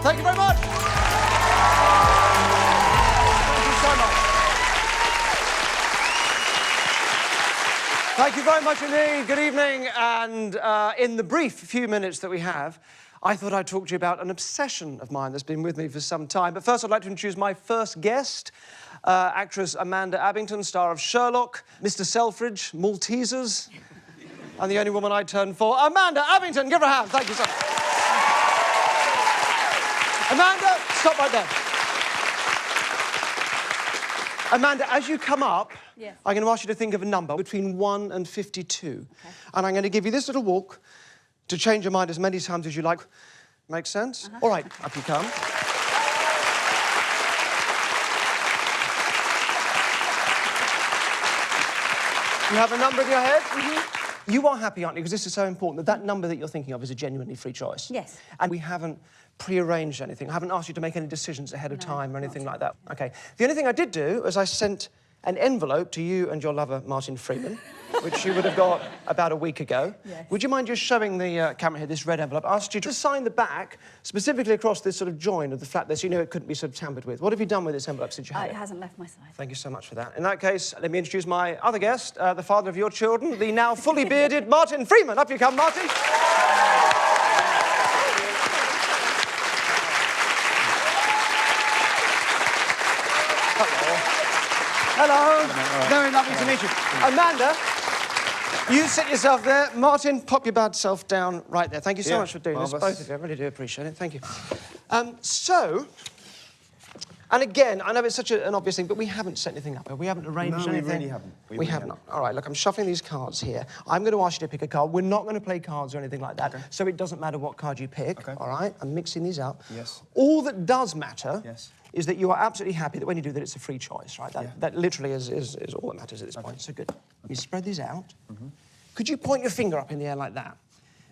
Thank you very much. Thank you so much. Thank you very much indeed. Good evening. And in the brief few minutes that we have, I thought I'd talk to you about an obsession of mine that's been with me for some time. But first, I'd like to introduce my first guest, actress Amanda Abbington, star of Sherlock, Mr. Selfridge, Maltesers, and the only woman I'd turn for, Amanda Abbington. Give her a hand. Thank you so much. Amanda, stop right there. Amanda, as you come up, yes. I'm going to ask you to think of a number between 1 and 52. Okay. And I'm going to give you this little walk to change your mind as many times as you like. Makes sense? All right, up you come. You have a number in your head? Mm-hmm. You are happy, aren't you? Because this is so important, that number that you're thinking of is a genuinely free choice. Yes. And we haven't pre-arranged anything. I haven't asked you to make any decisions ahead of time or anything like that. OK. The only thing I did do is I sent an envelope to you and your lover, Martin Freeman, which you would have got about a week ago. Yes. Would you mind just showing the camera here this red envelope? I asked you to sign the back, specifically across this sort of join of the flap there, so you know it couldn't be sort of tampered with. What have you done with this envelope since you had it? It hasn't left my side. Thank you so much for that. In that case, let me introduce my other guest, the father of your children, the now fully bearded Martin Freeman. Up you come, Martin. Hello. Very lovely to meet you. Amanda, you sit yourself there. Martin, pop your bad self down right there. Thank you so much for doing this, both of you. I really do appreciate it. Thank you. And again, I know it's such an obvious thing, but we haven't set anything up. We haven't arranged anything. No, we really haven't. We haven't. All right, look, I'm shuffling these cards here. I'm going to ask you to pick a card. We're not going to play cards or anything like that, so it doesn't matter what card you pick, all right? I'm mixing these up. Yes. All that does matter is that you are absolutely happy that when you do that, it's a free choice, right? That literally is all that matters at this point. So good. You spread these out. Could you point your finger up in the air like that?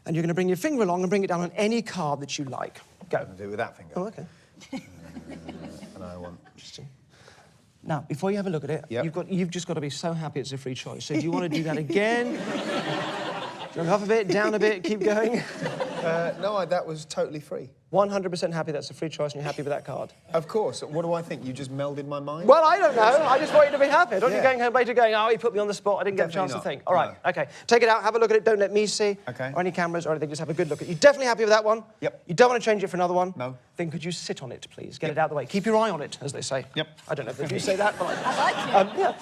And you're going to bring your finger along and bring it down on any card that you like. Go. I'm going to do it with that finger. Oh, OK. And I want... Interesting. Now, before you have a look at it, you've just got to be so happy it's a free choice. So do you want to do that again? Jump up a bit, down a bit, keep going? No, that was totally free. 100% happy that's a free choice and you're happy with that card? Of course. What do I think? You just melded my mind? Well, I don't know. I just want you to be happy. Don't you going home later going, oh, he put me on the spot, I didn't get a chance to think. All right, OK. Take it out, have a look at it, don't let me see. OK. Or any cameras or anything, just have a good look at it. You're definitely happy with that one? Yep. You don't want to change it for another one? No. Then could you sit on it, please? Get it out of the way. Keep your eye on it, as they say. Yep. I don't know if they do say that, but I like it. yeah.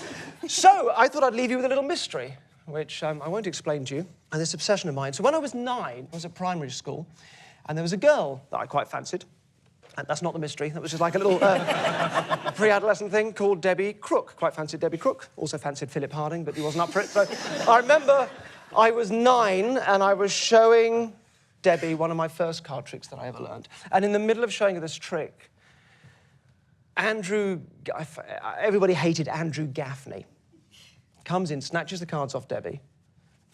So, I thought I'd leave you with a little mystery, which I won't explain to you, and this obsession of mine. So when I was 9, I was at primary school, and there was a girl that I quite fancied. And that's not the mystery. That was just like a little pre-adolescent thing called Debbie Crook. Quite fancied Debbie Crook. Also fancied Philip Harding, but he wasn't up for it. So I remember I was 9 and I was showing Debbie one of my first card tricks that I ever learned. And in the middle of showing her this trick, everybody hated Andrew Gaffney. Comes in, snatches the cards off Debbie,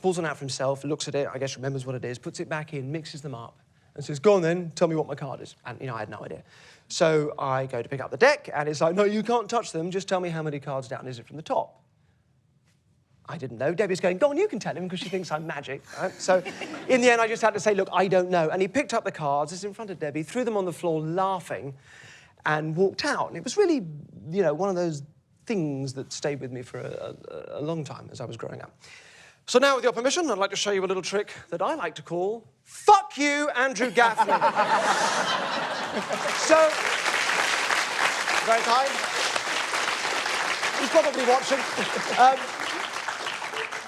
pulls one out for himself, looks at it, I guess remembers what it is, puts it back in, mixes them up, and says, go on then, tell me what my card is. And, you know, I had no idea. So I go to pick up the deck, and it's like, no, you can't touch them, just tell me how many cards down is it from the top. I didn't know. Debbie's going, go on, you can tell him, because she thinks I'm magic. Right? So in the end, I just had to say, look, I don't know. And he picked up the cards, it's in front of Debbie, threw them on the floor laughing, and walked out. And it was really, you know, one of those things that stayed with me for a long time as I was growing up. So now, with your permission, I'd like to show you a little trick that I like to call Fuck You, Andrew Gaffney. So, very kind. He's probably watching.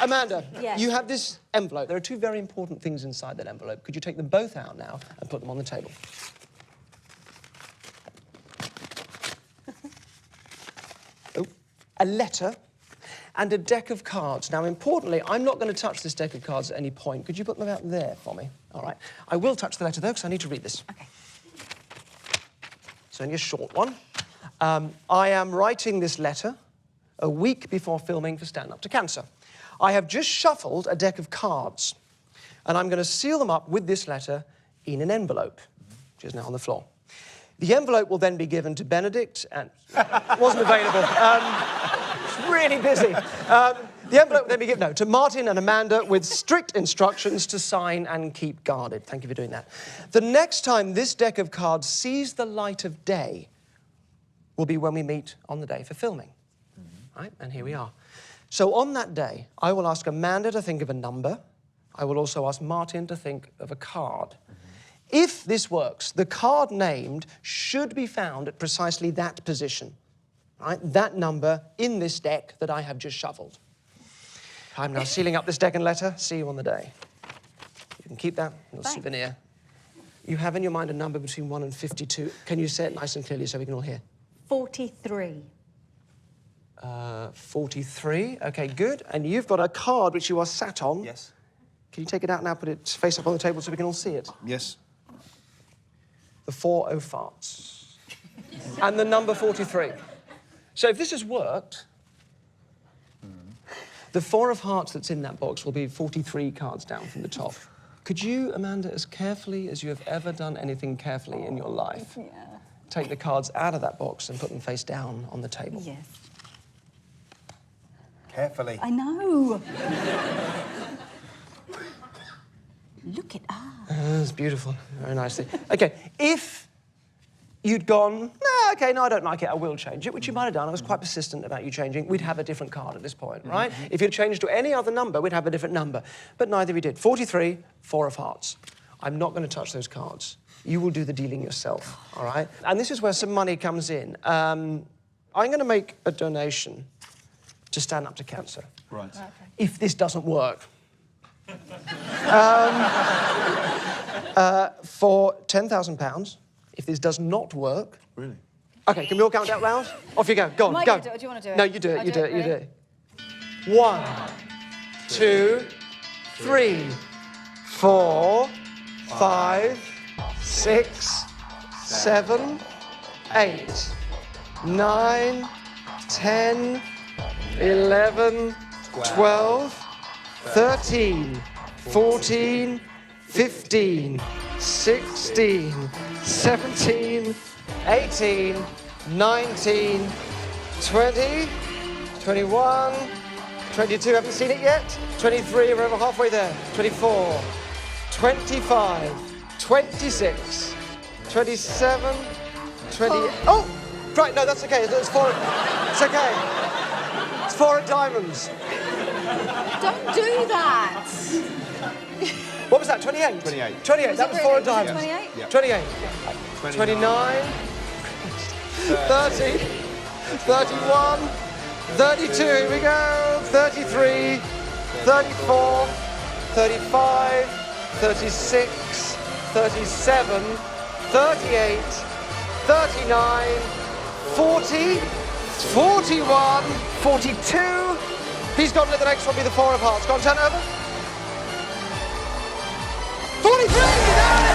Amanda, you have this envelope. There are 2 very important things inside that envelope. Could you take them both out now and put them on the table? Oh, a letter and a deck of cards. Now, importantly, I'm not going to touch this deck of cards at any point. Could you put them out there for me? All right. I will touch the letter, though, because I need to read this. OK. It's only a short one. I am writing this letter a week before filming for Stand Up to Cancer. I have just shuffled a deck of cards, and I'm going to seal them up with this letter in an envelope, which is now on the floor. The envelope will then be given to Benedict, and wasn't available. Really busy. The envelope then we give to Martin and Amanda with strict instructions to sign and keep guarded. Thank you for doing that. The next time this deck of cards sees the light of day will be when we meet on the day for filming. Right? And here we are. So on that day, I will ask Amanda to think of a number. I will also ask Martin to think of a card. If this works, the card named should be found at precisely that position, right? That number in this deck that I have just shuffled. I'm now sealing up this deck and letter. See you on the day. You can keep that, a little souvenir. You have in your mind a number between 1 and 52. Can you say it nice and clearly so we can all hear? 43. 43, okay, good. And you've got a card which you are sat on. Yes. Can you take it out now, put it face up on the table so we can all see it? Yes. The 4 oh farts. And the number 43. So if this has worked, the 4 of hearts that's in that box will be 43 cards down from the top. Could you, Amanda, as carefully as you have ever done anything carefully in your life, take the cards out of that box and put them face down on the table? Yes. Carefully. I know. Look it up. That's beautiful. Very nicely. OK, if you'd gone, no, OK, no, I don't like it, I will change it, which you might have done. I was quite persistent about you changing. We'd have a different card at this point, right? If you'd changed to any other number, we'd have a different number. But neither we did. 43, 4 of hearts. I'm not going to touch those cards. You will do the dealing yourself, all right? And this is where some money comes in. I'm going to make a donation to Stand Up to Cancer. Right. Okay. If this doesn't work. For £10,000, if this does not work... Really? OK, can we all count out loud? Off you go. Go on, go. Do you want to do it? No, you do it, you do it, you do Ready? it. 1, 2, 3, 4, 5, 6, 7, 8, 9, 10, 11, 12, 13, 14, 15, 16, 17, 18, 19, 20, 21, 22, haven't seen it yet? 23, we're over halfway there. 24, 25, 26, 27, 20... Oh! Right, no, that's okay. It's 4... It's okay. It's 4 of diamonds. Don't do that. What was that, 28? 28. 28, that was 4 of diamonds. 28? Yeah. 28. 29, 30, 31, 32, here we go, 33, 34, 35, 36, 37, 38, 39, 40, 41, 42. Please God, let the next one be the 4 of hearts. Go on, turn it over. 43, there it is!